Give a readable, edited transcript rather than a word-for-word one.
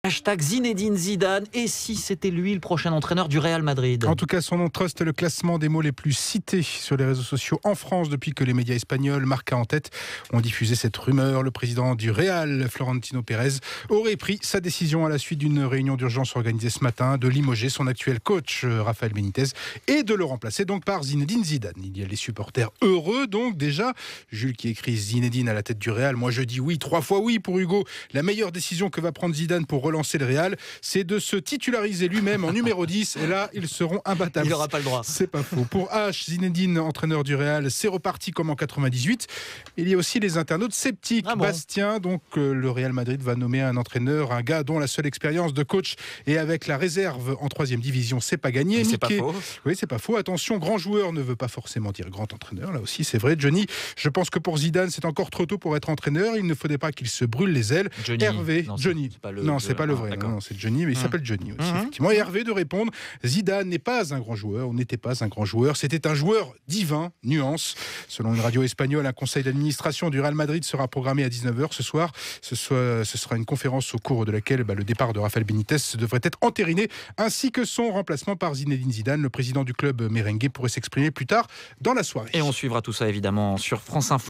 Hashtag Zinedine Zidane, et si c'était lui le prochain entraîneur du Real Madrid? En tout cas, son nom truste le classement des mots les plus cités sur les réseaux sociaux en France depuis que les médias espagnols, Marca en tête, ont diffusé cette rumeur. Le président du Real, Florentino Pérez, aurait pris sa décision à la suite d'une réunion d'urgence organisée ce matin de limoger son actuel coach, Rafael Benitez, et de le remplacer donc par Zinedine Zidane. Il y a les supporters heureux donc déjà. Jules qui écrit Zinedine à la tête du Real. Moi je dis oui, 3 fois oui pour Hugo. La meilleure décision que va prendre Zidane pour relancer le Real, c'est de se titulariser lui-même en numéro 10 et là, ils seront imbattables. Il n'aura pas le droit. C'est pas faux. Pour H, Zinedine, entraîneur du Real, c'est reparti comme en 98. Il y a aussi les internautes sceptiques. Ah bon. Bastien, donc le Real Madrid va nommer un entraîneur, un gars dont la seule expérience de coach est avec la réserve en 3e division, c'est pas gagné. C'est pas Mickey, faux. oui, c'est pas faux. Attention, grand joueur ne veut pas forcément dire grand entraîneur. Là aussi, c'est vrai. Johnny, je pense que pour Zidane, c'est encore trop tôt pour être entraîneur. Il ne faudrait pas qu'il se brûle les ailes. Johnny. Hervé, Non, Johnny. C'est pas le vrai. Non, c'est Johnny, mais il s'appelle Johnny aussi, effectivement. Et Hervé de répondre, Zidane n'est pas un grand joueur, ou n'était pas un grand joueur, c'était un joueur divin, nuance. Selon une radio espagnole, un conseil d'administration du Real Madrid sera programmé à 19h ce soir. Ce sera une conférence au cours de laquelle le départ de Rafael Benitez devrait être entériné, ainsi que son remplacement par Zinedine Zidane. Le président du club merengue pourrait s'exprimer plus tard dans la soirée. Et on suivra tout ça évidemment sur France Info.